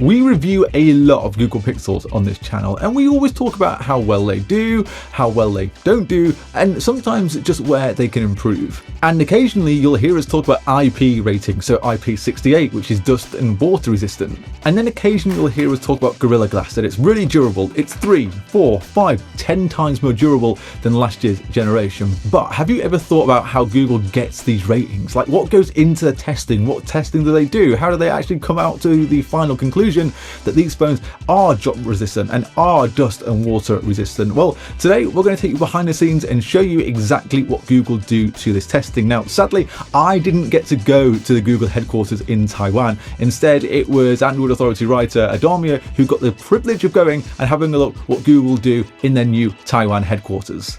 We review a lot of Google Pixels on this channel, and we always talk about how well they do, how well they don't do, and sometimes just where they can improve. And occasionally you'll hear us talk about IP rating, so IP68, which is dust and water resistant. And then occasionally you'll hear us talk about Gorilla Glass, that it's really durable. It's 3, 4, 5, 10 times more durable than last year's generation. But have you ever thought about how Google gets these ratings? Like, what goes into the testing? What testing do they do? How do they actually come out to the final conclusion that these phones are drop resistant and are dust and water resistant? Well, today we're going to take you behind the scenes and show you exactly what Google do to this testing. Now, sadly, I didn't get to go to the Google headquarters in Taiwan. Instead, it was Android Authority writer Adamia who got the privilege of going and having a look what Google do in their new Taiwan headquarters.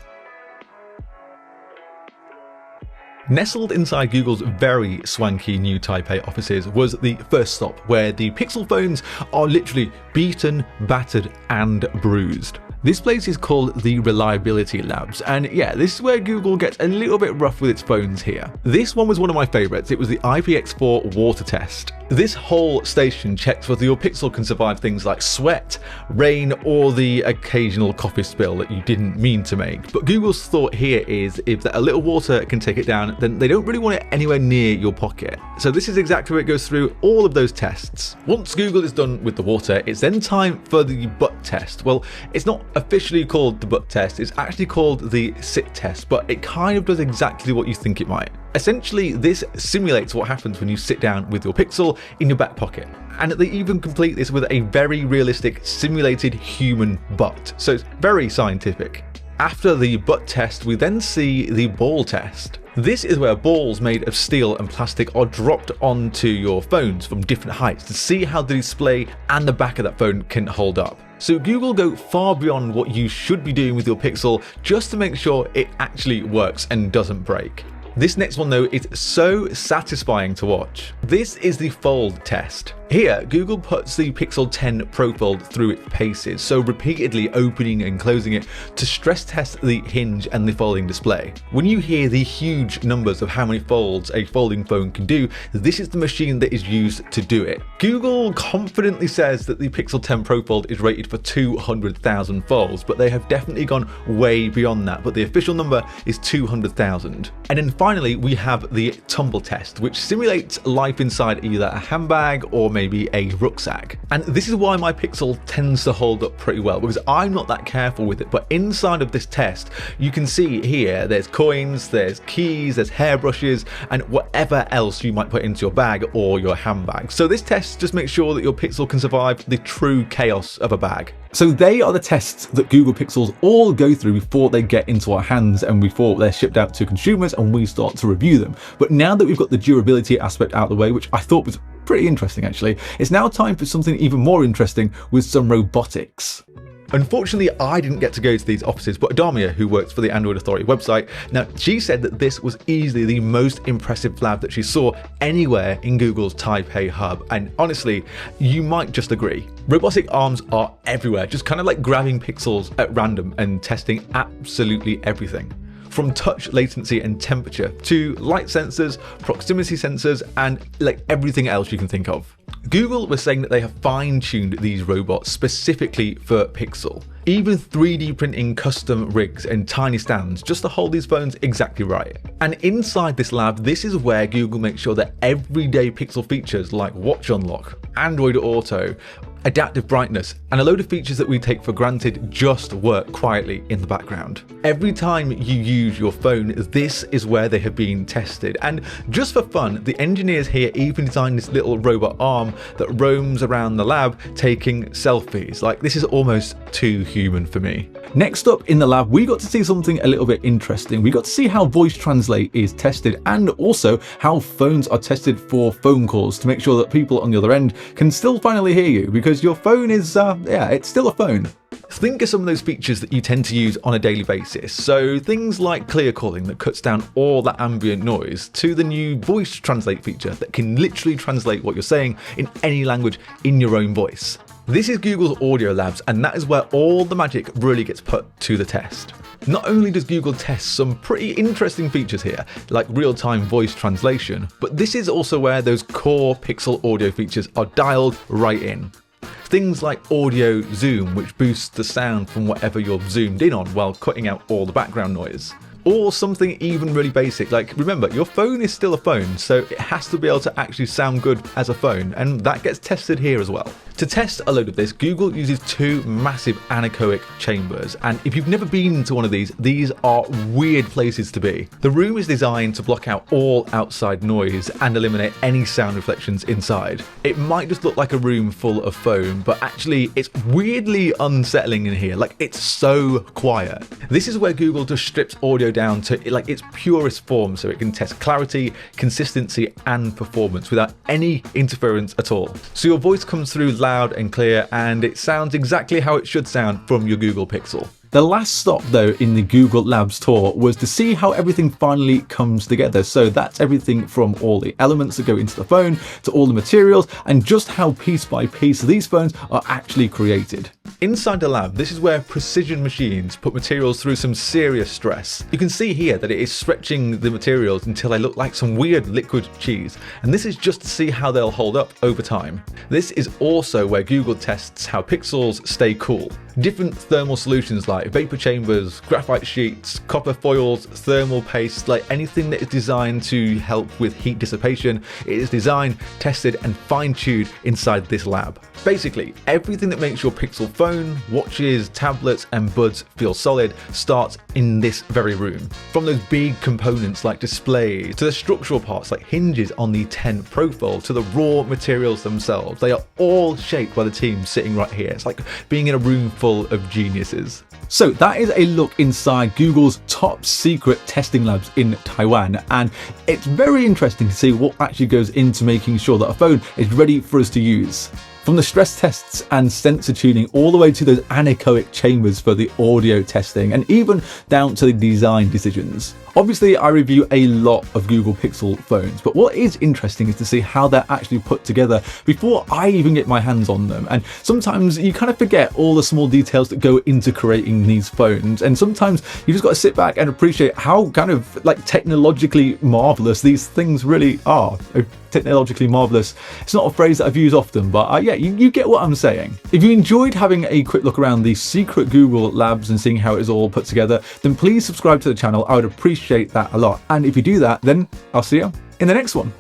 Nestled inside Google's very swanky new Taipei offices was the first stop, where the Pixel phones are literally beaten, battered and bruised. This place is called the Reliability Labs, and yeah, this is where Google gets a little bit rough with its phones here. This one was one of my favourites. It was the IPX4 water test. This whole station checks whether your Pixel can survive things like sweat, rain, or the occasional coffee spill that you didn't mean to make. But Google's thought here is if a little water can take it down, then they don't really want it anywhere near your pocket. So this is exactly where it goes through all of those tests. Once Google is done with the water, it's then time for the butt test. Well, it's not officially called the butt test, it's actually called the sit test, but it kind of does exactly what you think it might. Essentially, this simulates what happens when you sit down with your Pixel in your back pocket. And they even complete this with a very realistic simulated human butt. So it's very scientific. After the butt test, we then see the ball test. This is where balls made of steel and plastic are dropped onto your phones from different heights to see how the display and the back of that phone can hold up. So Google go far beyond what you should be doing with your Pixel just to make sure it actually works and doesn't break. This next one though is so satisfying to watch. This is the fold test. Here, Google puts the Pixel 10 Pro Fold through its paces, so repeatedly opening and closing it to stress test the hinge and the folding display. When you hear the huge numbers of how many folds a folding phone can do, this is the machine that is used to do it. Google confidently says that the Pixel 10 Pro Fold is rated for 200,000 folds, but they have definitely gone way beyond that, but the official number is 200,000. And then finally, we have the tumble test, which simulates life inside either a handbag or maybe a rucksack. And this is why my Pixel tends to hold up pretty well, because I'm not that careful with it. But inside of this test, you can see here, there's coins, there's keys, there's hairbrushes, and whatever else you might put into your bag or your handbag. So this test just makes sure that your Pixel can survive the true chaos of a bag. So they are the tests that Google Pixels all go through before they get into our hands and before they're shipped out to consumers and we start to review them. But now that we've got the durability aspect out of the way, which I thought was pretty interesting actually, it's now time for something even more interesting with some robotics. Unfortunately, I didn't get to go to these offices, but Adamia, who works for the Android Authority website, now she said that this was easily the most impressive lab that she saw anywhere in Google's Taipei hub. And honestly, you might just agree. Robotic arms are everywhere, just kind of like grabbing pixels at random and testing absolutely everything. From touch latency and temperature to light sensors, proximity sensors, and like everything else you can think of. Google was saying that they have fine-tuned these robots specifically for Pixel, even 3D printing custom rigs and tiny stands just to hold these phones exactly right. And inside this lab, this is where Google makes sure that everyday Pixel features like Watch Unlock, Android Auto, adaptive brightness, and a load of features that we take for granted just work quietly in the background. Every time you use your phone, this is where they have been tested. And just for fun, the engineers here even designed this little robot arm that roams around the lab taking selfies. Like, this is almost too human for me. Next up in the lab, we got to see something a little bit interesting. We got to see how voice translate is tested and also how phones are tested for phone calls to make sure that people on the other end can still finally hear you, because your phone is, it's still a phone. Think of some of those features that you tend to use on a daily basis. So things like clear calling that cuts down all that ambient noise, to the new voice translate feature that can literally translate what you're saying in any language in your own voice. This is Google's Audio Labs, and that is where all the magic really gets put to the test. Not only does Google test some pretty interesting features here, like real-time voice translation, but this is also where those core Pixel audio features are dialed right in. Things like audio zoom, which boosts the sound from whatever you're zoomed in on while cutting out all the background noise. Or something even really basic, like remember, your phone is still a phone, so it has to be able to actually sound good as a phone, and that gets tested here as well. To test a load of this, Google uses two massive anechoic chambers, and if you've never been to one of these are weird places to be. The room is designed to block out all outside noise and eliminate any sound reflections inside. It might just look like a room full of foam, but actually it's weirdly unsettling in here, like it's so quiet. This is where Google just strips audio down to like its purest form so it can test clarity, consistency and performance without any interference at all. So your voice comes through loud and clear, and it sounds exactly how it should sound from your Google Pixel. The last stop though in the Google Labs tour was to see how everything finally comes together. So that's everything from all the elements that go into the phone to all the materials, and just how piece by piece these phones are actually created. Inside the lab, this is where precision machines put materials through some serious stress. You can see here that it is stretching the materials until they look like some weird liquid cheese, and this is just to see how they'll hold up over time. This is also where Google tests how pixels stay cool. Different thermal solutions like vapor chambers, graphite sheets, copper foils, thermal paste, like anything that is designed to help with heat dissipation, it is designed, tested and fine-tuned inside this lab. Basically, everything that makes your Pixel phone, watches, tablets and buds feel solid starts in this very room. From those big components like displays, to the structural parts like hinges on the 10 Pro Fold, to the raw materials themselves, they are all shaped by the team sitting right here. It's like being in a room full of geniuses. So that is a look inside Google's top secret testing labs in Taiwan, and it's very interesting to see what actually goes into making sure that a phone is ready for us to use. From the stress tests and sensor tuning all the way to those anechoic chambers for the audio testing, and even down to the design decisions. Obviously, I review a lot of Google Pixel phones, but what is interesting is to see how they're actually put together before I even get my hands on them. And sometimes you kind of forget all the small details that go into creating these phones, and sometimes you just got to sit back and appreciate how kind of like technologically marvelous these things really are. Technologically marvelous. It's not a phrase that I've used often, but yeah, you get what I'm saying. If you enjoyed having a quick look around the secret Google Labs and seeing how it is all put together, then please subscribe to the channel. I would appreciate that a lot. And if you do that, then I'll see you in the next one.